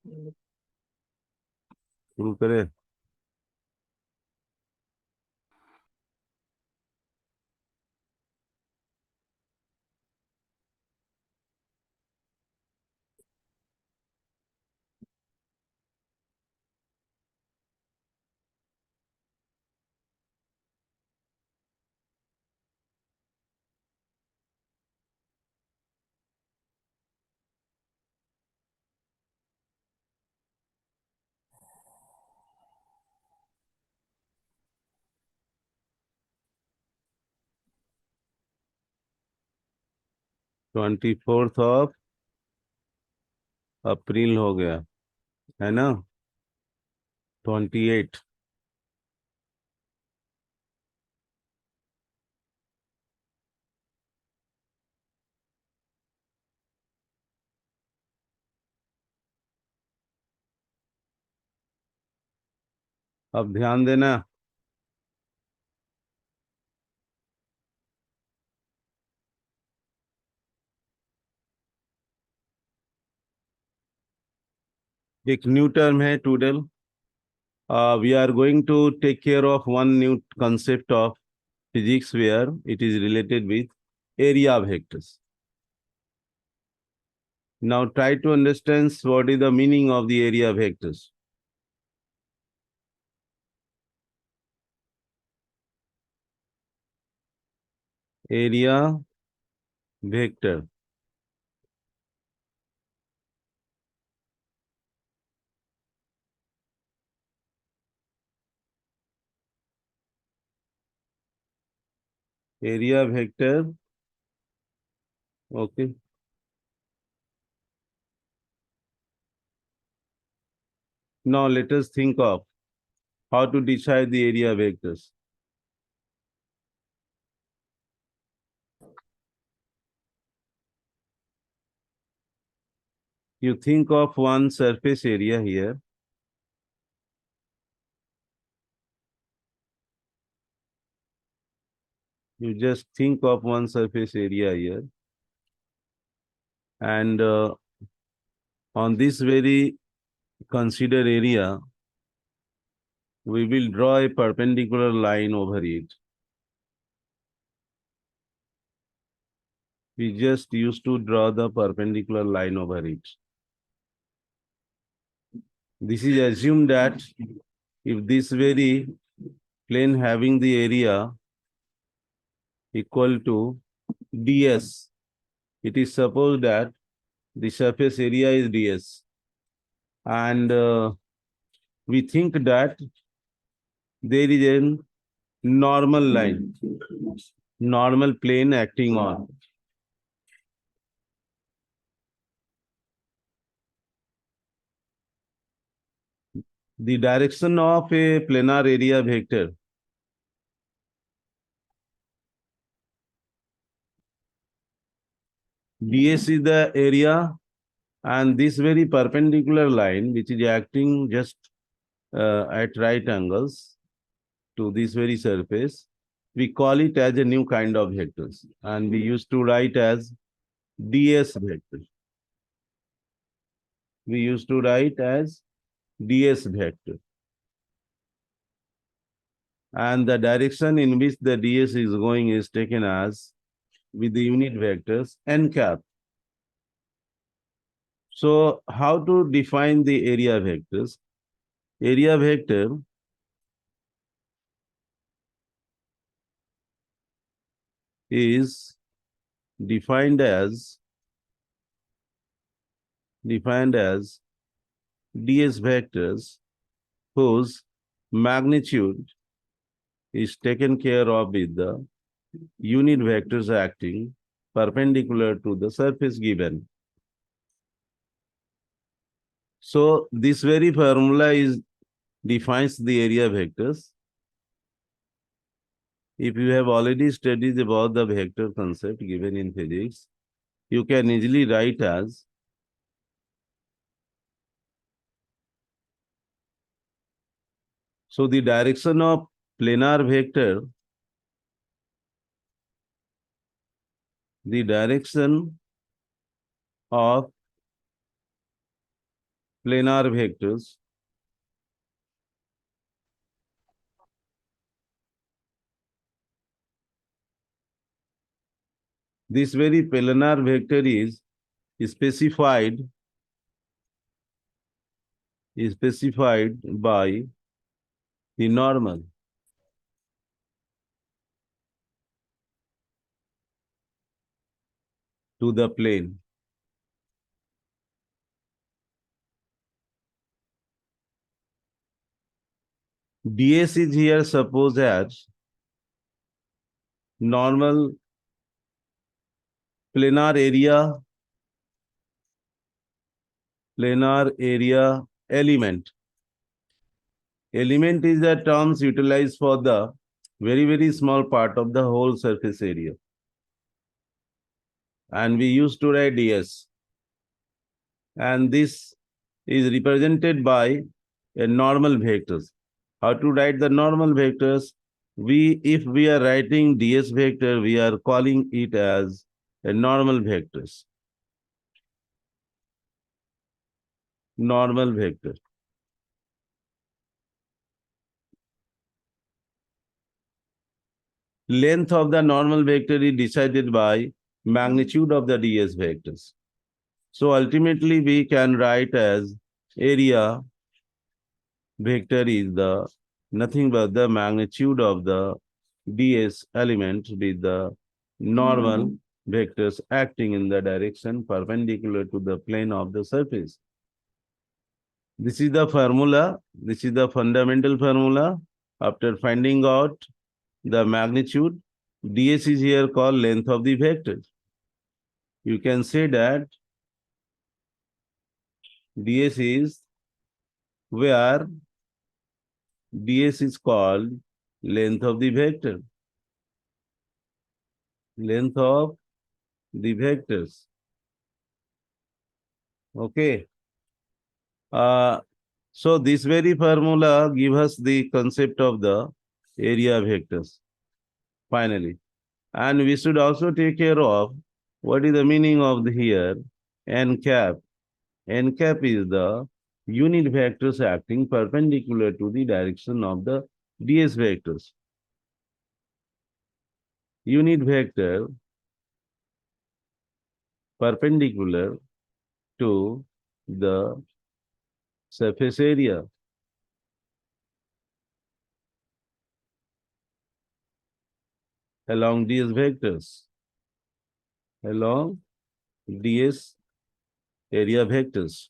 शुरू करें। April 24 हो गया, है ना? 28। अब ध्यान देना। एक न्यू टर्म है टूडल। We are going to take care of one new concept of physics where it is related with area vectors. Now try to understand what is the meaning of the area vectors. Area vector. Area vector. Okay. Now let us think of how to decide the area vectors. You think of one surface area here. You just think of one surface area here. And on this very considered area, we will draw a perpendicular line over it. We just used to draw the perpendicular line over it. This is assumed that if this very plane having the area equal to ds, it is supposed that the surface area is ds. And we think that there is a normal line, normal plane acting on. The direction of a planar area vector ds is the area, and this very perpendicular line which is acting just at right angles to this very surface, we call it as a new kind of vectors, and we used to write as ds vector. We used to write as ds vector. And the direction in which the ds is going is taken as with the unit vectors n cap. So how to define the area vectors? Area vector is defined as ds vectors whose magnitude is taken care of with the unit vectors acting perpendicular to the surface given. So this very formula is defines the area vectors. If you have already studied about the vector concept given in physics, you can easily write as so the direction of planar vector, the direction of planar vectors. This very planar vector is specified by the normal to the plane. ds is here supposed as normal planar area element. Element is the terms utilized for the very small part of the whole surface area. And we used to write ds. And this is represented by a normal vectors. How to write the normal vectors? If we are writing ds vector, we are calling it as a normal vectors. Normal vector. Length of the normal vector is decided by magnitude of the ds vectors. So ultimately we can write as area vector is the nothing but the magnitude of the ds element with the normal vectors acting in the direction perpendicular to the plane of the surface. This is the formula. This is the fundamental formula. After finding out the magnitude, ds is here called length of the vector. You can say that ds is where ds is called length of the vector. Length of the vectors. Okay. So this very formula gives us the concept of the area vectors, finally. And we should also take care of what is the meaning of the here n cap. N cap is the unit vectors acting perpendicular to the direction of the ds vectors. Unit vector perpendicular to the surface area. Along ds vectors. Along ds area vectors.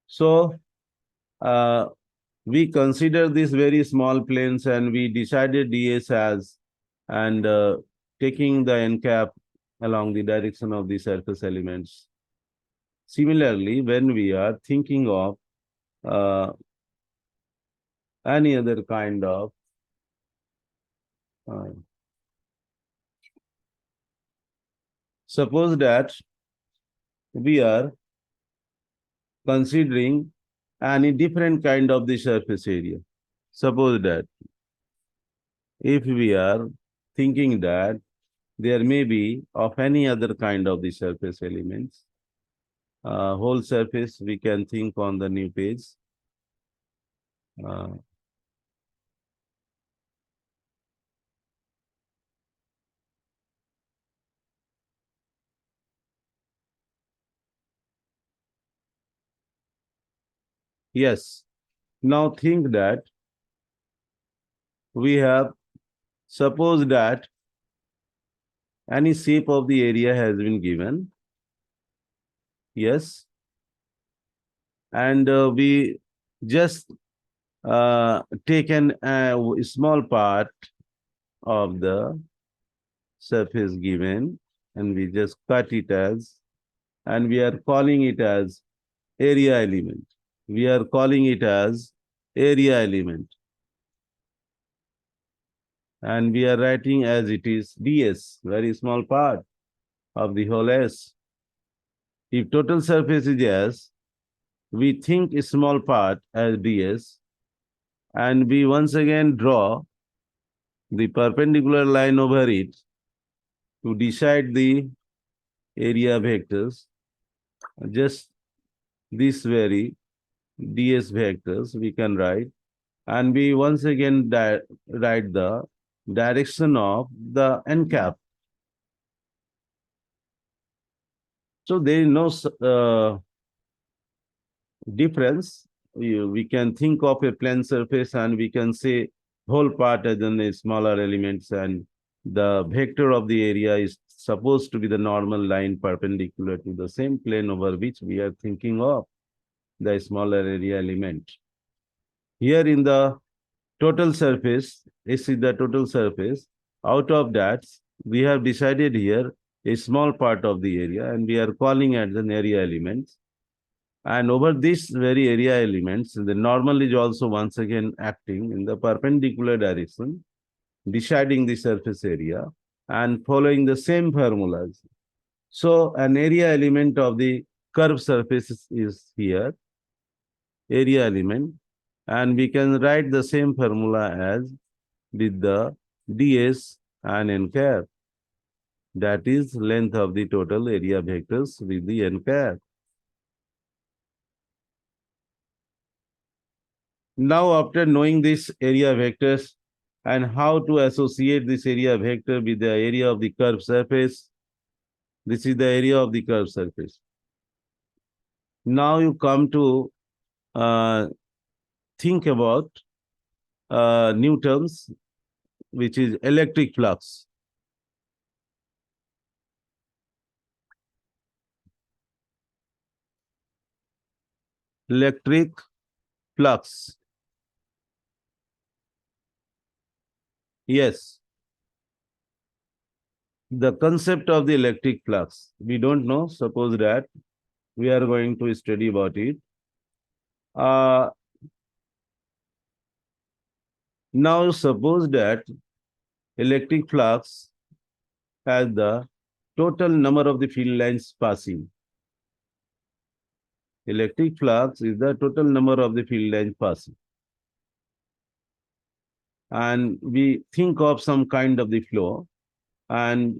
So we consider these very small planes and we decided ds as and taking the n cap along the direction of the surface elements. Similarly, when we are thinking of any other kind of suppose that we are considering any different kind of the surface area. Suppose that if we are thinking that there may be of any other kind of the surface elements, whole surface we can think on the new page. Uh, yes. Now think that we have supposed that any shape of the area has been given. Yes. And we just taken a small part of the surface given and we just cut it as, and we are calling it as area element. We are calling it as area element. And we are writing as it is ds, very small part of the whole S. If total surface is S, we think a small part as ds, and we once again draw the perpendicular line over it to decide the area vectors. Just this very ds vectors we can write, and we once again write the direction of the n cap. So there is no difference. We can think of a plane surface and we can say whole part as in a smaller elements, and the vector of the area is supposed to be the normal line perpendicular to the same plane over which we are thinking of the smaller area element. Here in the total surface, this is the total surface. Out of that, we have decided here a small part of the area and we are calling it an area element. And over this very area elements, the normal is also once again acting in the perpendicular direction, deciding the surface area and following the same formulas. So an area element of the curved surface is here, area element, and we can write the same formula as with the ds and n cap. That is length of the total area vectors with the n cap. Now, after knowing this area vectors and how to associate this area vector with the area of the curved surface, this is the area of the curved surface. Now you come to think about new terms, which is electric flux. Electric flux. Yes, the concept of the electric flux. We don't know. Suppose that we are going to study about it. Uh, Now suppose that electric flux has the total number of the field lines passing. Electric flux is the total number of the field lines passing. And we think of some kind of the flow, and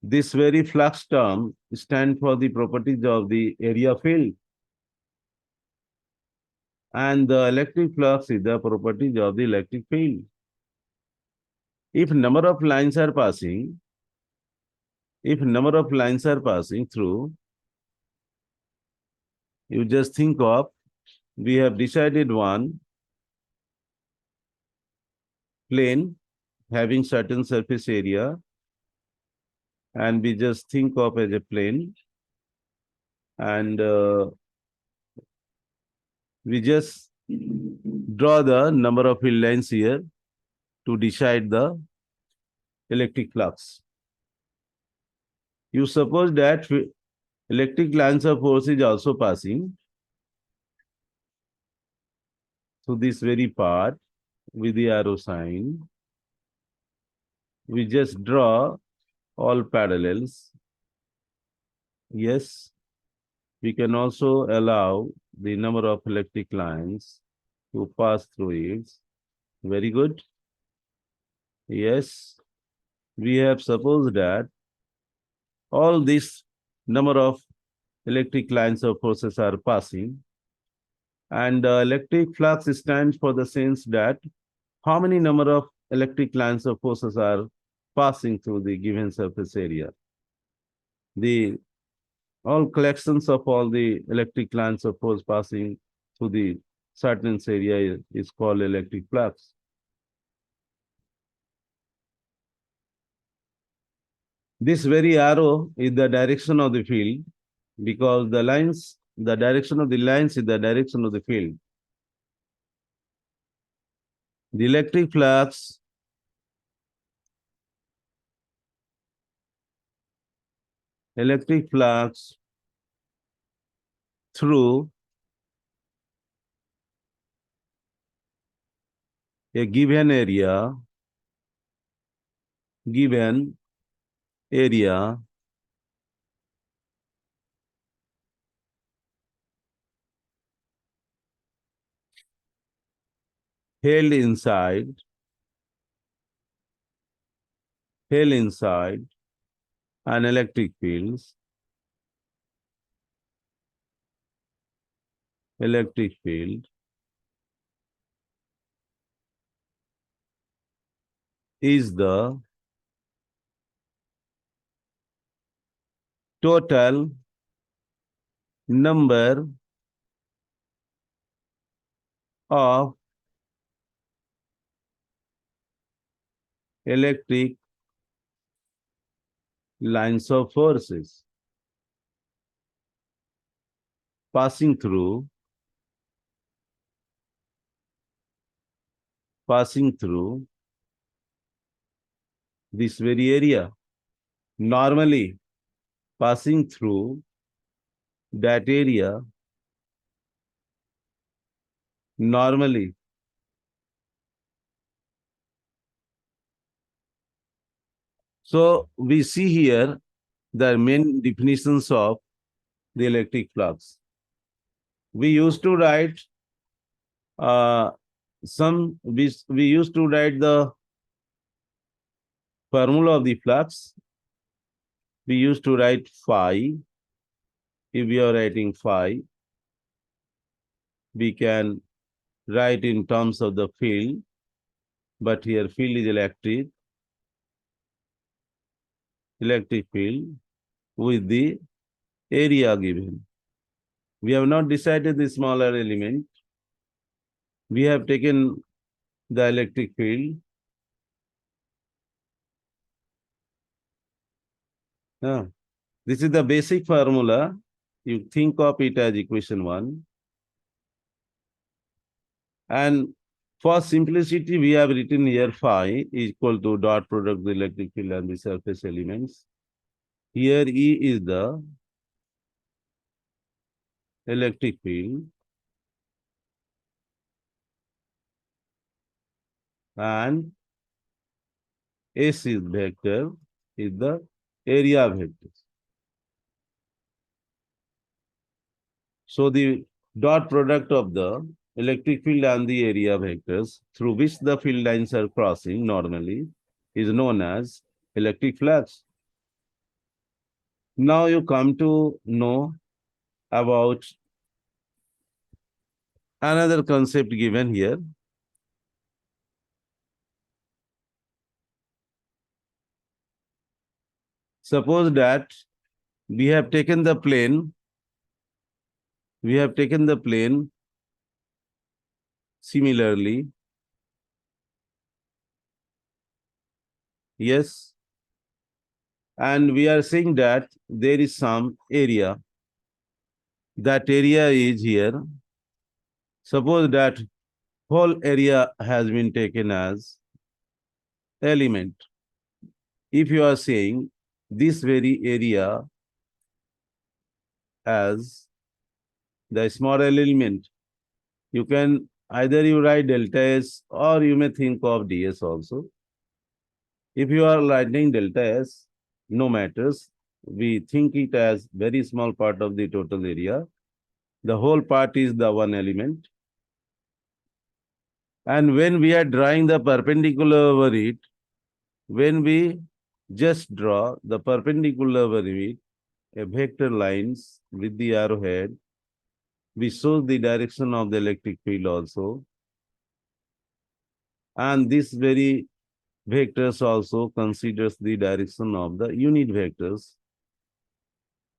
this very flux term stands for the properties of the area field. And the electric flux is the properties of the electric field. If number of lines are passing, if number of lines are passing through, you just think of, we have decided one plane having certain surface area, and we just think of as a plane, and we just draw the number of field lines here to decide the electric flux. You suppose that electric lines of force is also passing through this very part with the arrow sign. We just draw all parallels. Yes, we can also allow the number of electric lines to pass through it. Very good. Yes, we have supposed that all this number of electric lines of forces are passing, and electric flux stands for the sense that how many number of electric lines of forces are passing through the given surface area. The all collections of all the electric lines of force passing through the certain area is called electric flux. This very arrow is the direction of the field, because the lines, the direction of the lines is the direction of the field. The electric flux through a given area held inside an electric field electric field is the total number of electric lines of forces passing through this very area. Normally, passing through that area, normally so we see here the main definitions of the electric flux. We used to write we used to write the formula of the flux. We used to write phi. If we are writing phi, we can write in terms of the field, but here field is electric field with the area given. We have not decided the smaller element. We have taken the electric field. This is the basic formula. You think of it as equation 1. And for simplicity, we have written here phi is equal to dot product of the electric field and the surface elements. Here E is the electric field and S is vector is the area vector. So the dot product of the electric field and the area vectors through which the field lines are crossing normally is known as electric flux. Now you come to know about another concept given here. Suppose that we have taken the plane similarly. Yes. And we are saying that there is some area. That area is here. Suppose that whole area has been taken as element. If you are saying this very area as the small element, you can either you write delta S or you may think of ds also. If you are writing delta S, no matters. We think it as very small part of the total area. The whole part is the one element. And when we are drawing the perpendicular over it, when we just draw the perpendicular over it, a vector lines with the arrowhead, we show the direction of the electric field also. And this very vectors also considers the direction of the unit vectors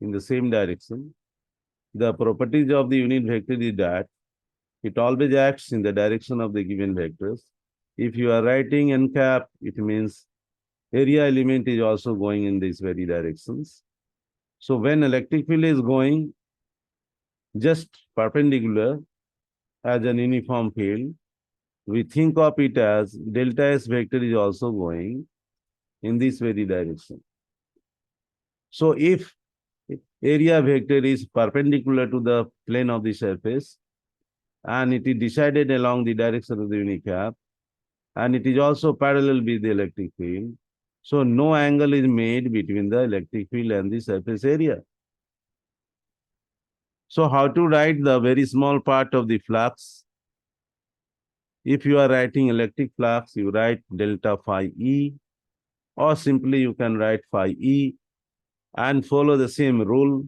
in the same direction. The properties of the unit vector is that it always acts in the direction of the given vectors. If you are writing n cap, it means area element is also going in these very directions. So when electric field is going just perpendicular as an uniform field, we think of it as delta S vector is also going in this very direction. So if area vector is perpendicular to the plane of the surface and it is decided along the direction of the unit cap and it is also parallel with the electric field, so no angle is made between the electric field and the surface area. So how to write the very small part of the flux? If you are writing electric flux, you write delta phi E, or simply you can write phi E and follow the same rule.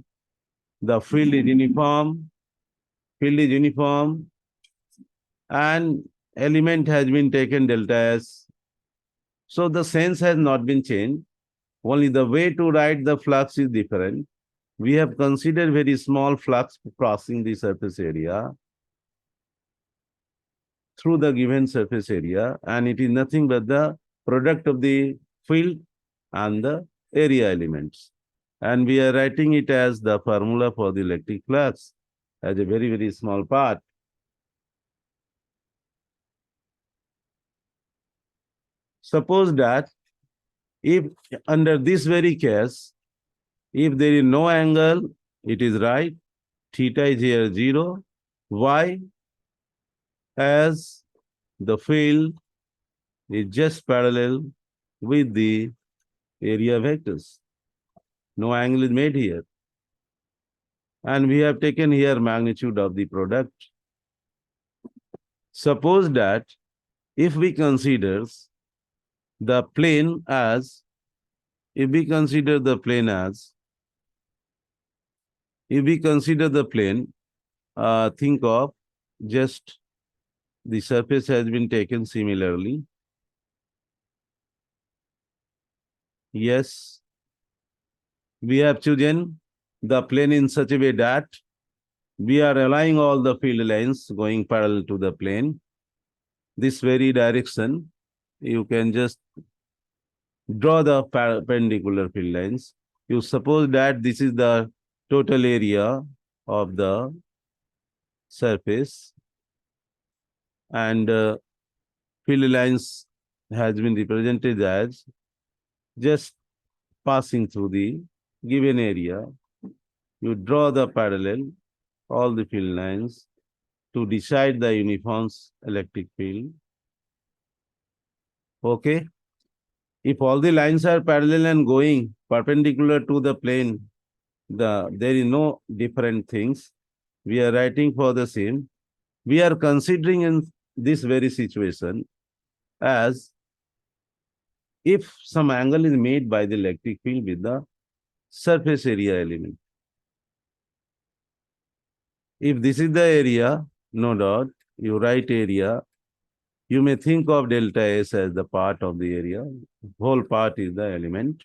The field is uniform field is uniform, and element has been taken delta S. So the sense has not been changed. Only the way to write the flux is different. We have considered very small flux crossing the surface area through the given surface area, and it is nothing but the product of the field and the area elements. And we are writing it as the formula for the electric flux as a very, very small part. Suppose that if under this very case, if there is no angle, it is right, theta is here 0, y as the field is just parallel with the area vectors. No angle is made here. And we have taken here magnitude of the product. Suppose that if we consider the plane as, if we consider the plane as, if we consider the plane, think of just the surface has been taken similarly. Yes, we have chosen the plane in such a way that we are allowing all the field lines going parallel to the plane. This very direction, you can just draw the perpendicular field lines. You suppose that this is the total area of the surface, and field lines has been represented as just passing through the given area. You draw the parallel, all the field lines to decide the uniform electric field. Okay. If all the lines are parallel and going perpendicular to the plane, there is no different things. We are writing for the same. We are considering in this very situation as if some angle is made by the electric field with the surface area element. If this is the area, no doubt, you write area, you may think of delta S as the part of the area. Whole part is the element.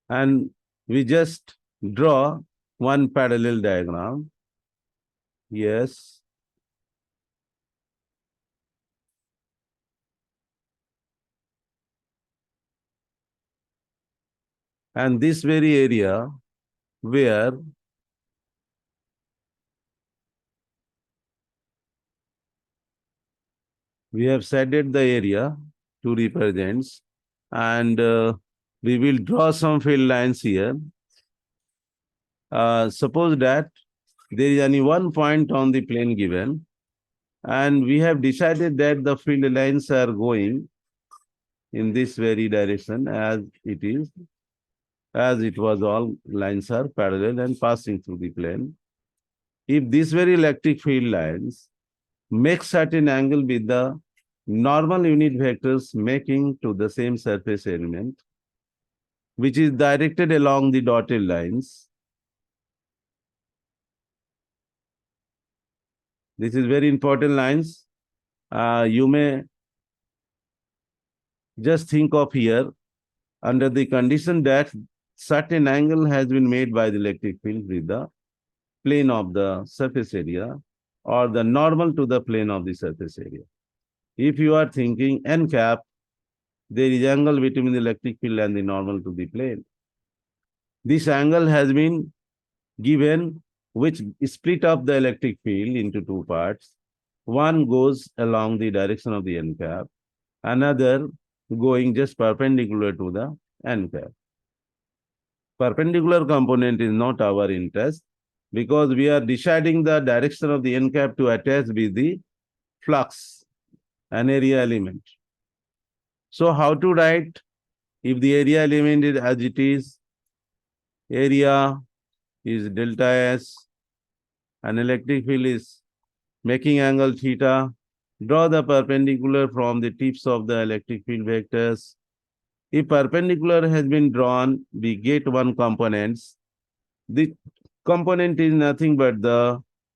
And we just draw one parallel diagram. Yes. And this very area where we have shaded the area to represents, and we will draw some field lines here. Suppose that there is only one point on the plane given, and we have decided that the field lines are going in this very direction as it is, as it was all lines are parallel and passing through the plane. If this very electric field lines make certain angle with the normal unit vectors making to the same surface element, which is directed along the dotted lines. This is very important lines. You may just think of here under the condition that certain angle has been made by the electric field with the plane of the surface area or the normal to the plane of the surface area. If you are thinking n cap, there is angle between the electric field and the normal to the plane. This angle has been given, which split up the electric field into two parts. One goes along the direction of the n cap, another going just perpendicular to the n cap. Perpendicular component is not our interest because we are deciding the direction of the n cap to attach with the flux, an area element. So how to write if the area element is as it is, area is delta S, and electric field is making angle theta. Draw the perpendicular from the tips of the electric field vectors. If perpendicular has been drawn, we get one component. The component is nothing but the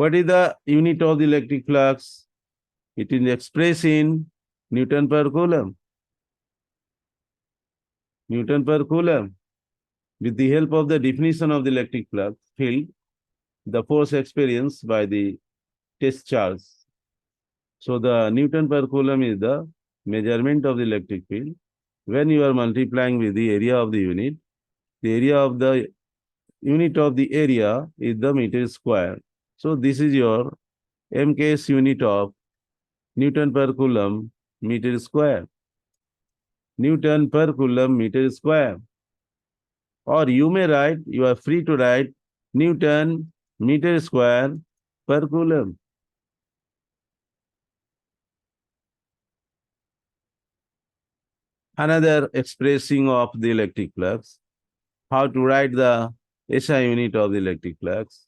What is the unit of the electric flux? It is expressed in Newton per Coulomb. Newton per Coulomb. With the help of the definition of the electric flux field, the force experienced by the test charge. So the Newton per Coulomb is the measurement of the electric field. When you are multiplying with the area of the area of the unit of the area is the meter square. So this is your MKS unit of Newton per Coulomb meter square. Newton per Coulomb meter square. Or you may write, you are free to write Newton meter square per Coulomb. Another expressing of the electric flux. How to write the SI unit of the electric flux.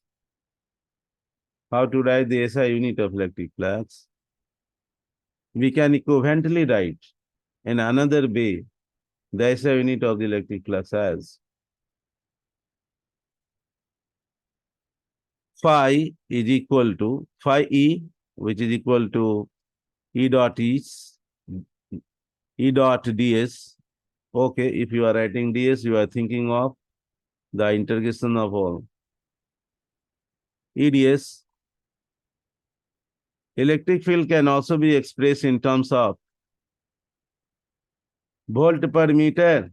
How to write the SI unit of electric flux. We can equivalently write in another way the SI unit of the electric flux as phi is equal to phi E, which is equal to E dot E dot ds. Okay, if you are writing ds, you are thinking of the integration of all. EDS. Electric field can also be expressed in terms of volt per meter.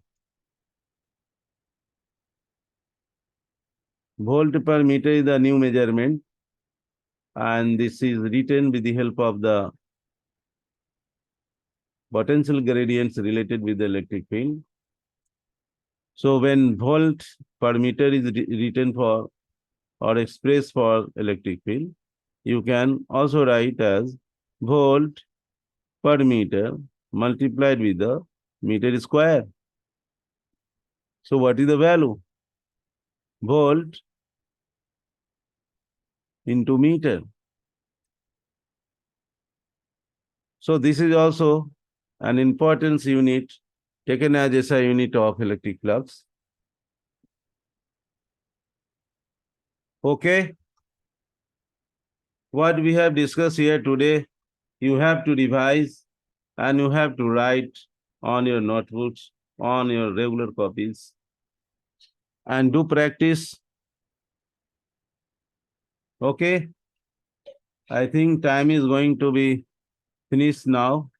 Volt per meter is the new measurement, and this is written with the help of the potential gradients related with the electric field. So when volt per meter is written for or expressed for electric field, you can also write as volt per meter multiplied with the meter square. So what is the value? Volt into meter. So this is also an importance unit taken as SI unit of electric flux. Okay. What we have discussed here today, you have to revise and you have to write on your notebooks, on your regular copies, and do practice. Okay. I think time is going to be finished now.